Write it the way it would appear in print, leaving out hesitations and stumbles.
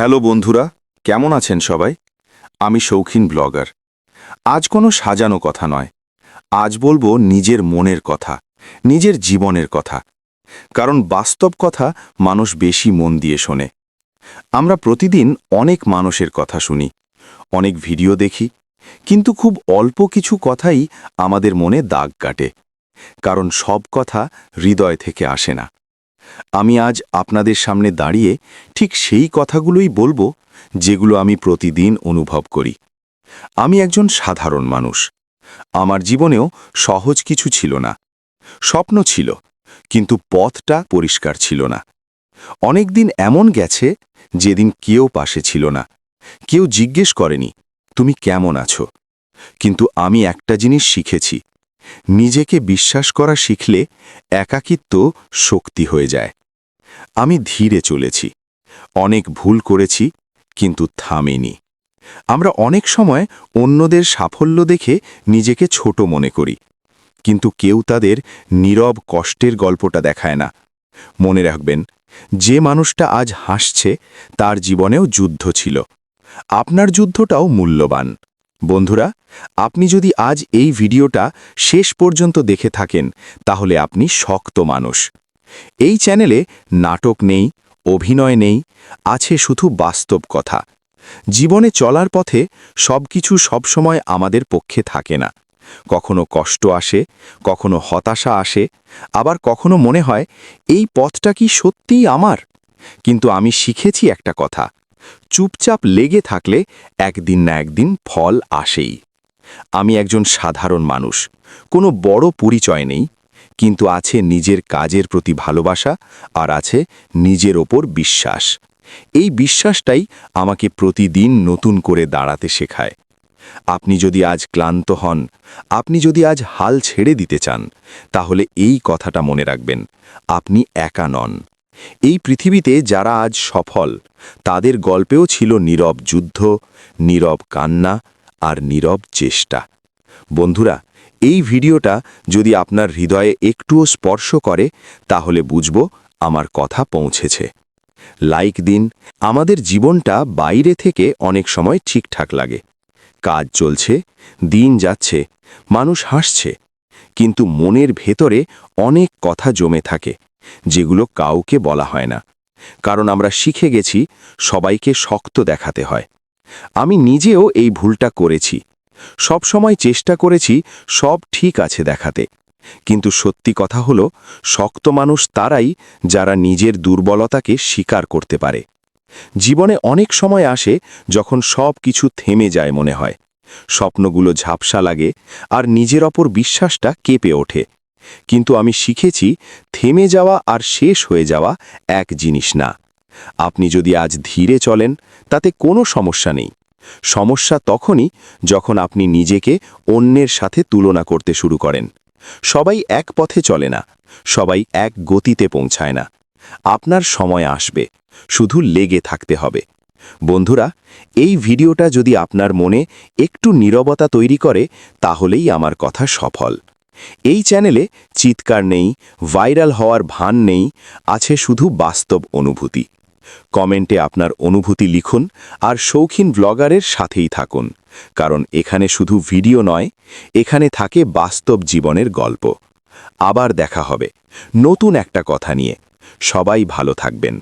Hello বন্ধুরা, কেমন আছেন সবাই? আমি শৌখিন ব্লগার। আজ কোনো সাজানো কথা নয়। আজ বলবো নিজের মনের কথা, নিজের জীবনের কথা। কারণ বাস্তব কথা মানুষ বেশি মন দিয়ে শোনে। আমরা প্রতিদিন অনেক মানুষের কথা শুনি, অনেক ভিডিও দেখি, কিন্তু খুব অল্প কিছু কথাই আমাদের মনে দাগ কাটে। কারণ সব কথা হৃদয় থেকে আসে না। আমি আজ আপনাদের সামনে দাঁড়িয়ে ঠিক সেই কথাগুলোই বলবো যেগুলো আমি প্রতিদিন অনুভব করি। আমি একজন সাধারণ মানুষ। আমার জীবনেও সহজ কিছু ছিল না। স্বপ্ন ছিল, কিন্তু পথটা পরিষ্কার ছিল না। অনেক দিন এমন গেছে যেদিন কেউ পাশে ছিল না, কেউ জিজ্ঞেস করেনি তুমি কেমন আছো। কিন্তু আমি একটা জিনিস শিখেছি, নিজেকে বিশ্বাস করা শিখলে একাকিত্ব শক্তি হয়ে যায়। আমি ধীরে চলেছি, অনেক ভুল করেছি, কিন্তু থামিনি। আমরা অনেক সময় অন্যদের সাফল্য দেখে নিজেকে ছোট মনে করি, কিন্তু কেউ তাদের নীরব কষ্টের গল্পটা দেখায় না। মনে রাখবেন, যে মানুষটা আজ হাসছে তার জীবনেও যুদ্ধ ছিল। আপনার যুদ্ধটাও মূল্যবান। বন্ধুরা, আপনি যদি আজ এই ভিডিওটা শেষ পর্যন্ত দেখে থাকেন, তাহলে আপনি শক্ত মানুষ। এই চ্যানেলে নাটক নেই, অভিনয় নেই, আছে শুধু বাস্তব কথা। জীবনে চলার পথে সবকিছু সবসময় আমাদের পক্ষে থাকে না। কখনো কষ্ট আসে, কখনো হতাশা আসে, আবার কখনো মনে হয় এই পথটা কি সত্যিই আমার। কিন্তু আমি শিখেছি একটা কথা, চুপচাপ লেগে থাকলে একদিন না একদিন ফল আসেই। আমি একজন সাধারণ মানুষ, কোনো বড় পরিচয় নেই, কিন্তু আছে নিজের কাজের প্রতি ভালোবাসা, আর আছে নিজের ওপর বিশ্বাস। এই বিশ্বাসটাই আমাকে প্রতিদিন নতুন করে দাঁড়াতে শেখায়। আপনি যদি আজ ক্লান্ত হন, আপনি যদি আজ হাল ছেড়ে দিতে চান, তাহলে এই কথাটা মনে রাখবেন, আপনি একা নন। এই পৃথিবীতে যারা আজ সফল, তাদের গল্পেও ছিল নীরব যুদ্ধ, নীরব কান্না আর নীরব চেষ্টা। বন্ধুরা, এই ভিডিওটা যদি আপনার হৃদয়ে একটুও স্পর্শ করে, তাহলে বুঝব আমার কথা পৌঁছেছে। লাইক দিন। আমাদের জীবনটা বাইরে থেকে অনেক সময় ঠিকঠাক লাগে। কাজ চলছে, দিন যাচ্ছে, মানুষ হাসছে, কিন্তু মনের ভেতরে অনেক কথা জমে থাকে, যেগুলো কাউকে বলা হয় না। কারণ আমরা শিখে গেছি সবাইকে শক্ত দেখাতে হয়। আমি নিজেও এই ভুলটা করেছি। সব সময় চেষ্টা করেছি সব ঠিক আছে দেখাতে। কিন্তু সত্যি কথা হলো, শক্ত মানুষ তারাই যারা নিজের দুর্বলতাকে স্বীকার করতে পারে। জীবনে অনেক সময় আসে যখন সব কিছু থেমে যায় মনে হয়, স্বপ্নগুলো ঝাপসা লাগে, আর নিজের ওপর বিশ্বাসটা কেঁপে ওঠে। কিন্তু আমি শিখেছি, থেমে যাওয়া আর শেষ হয়ে যাওয়া এক জিনিস না। আপনি যদি আজ ধীরে চলেন, তাতে কোনো সমস্যা নেই। সমস্যা তখনই যখন আপনি নিজেকে অন্যের সাথে তুলনা করতে শুরু করেন। সবাই এক পথে চলে না, সবাই এক গতিতে পৌঁছায় না। আপনার সময় আসবে, শুধু লেগে থাকতে হবে। বন্ধুরা, এই ভিডিওটা যদি আপনার মনে একটু নীরবতা তৈরি করে, তাহলেই আমার কথা সফল। এই চ্যানেলে চিৎকার নেই, ভাইরাল হওয়ার ভান নেই, আছে শুধু বাস্তব অনুভূতি। কমেন্টে আপনার অনুভূতি লিখুন, আর শৌখিন ব্লগারের সাথেই থাকুন। কারণ এখানে শুধু ভিডিও নয়, এখানে থাকে বাস্তব জীবনের গল্প। আবার দেখা হবে নতুন একটা কথা নিয়ে। সবাই ভালো থাকবেন।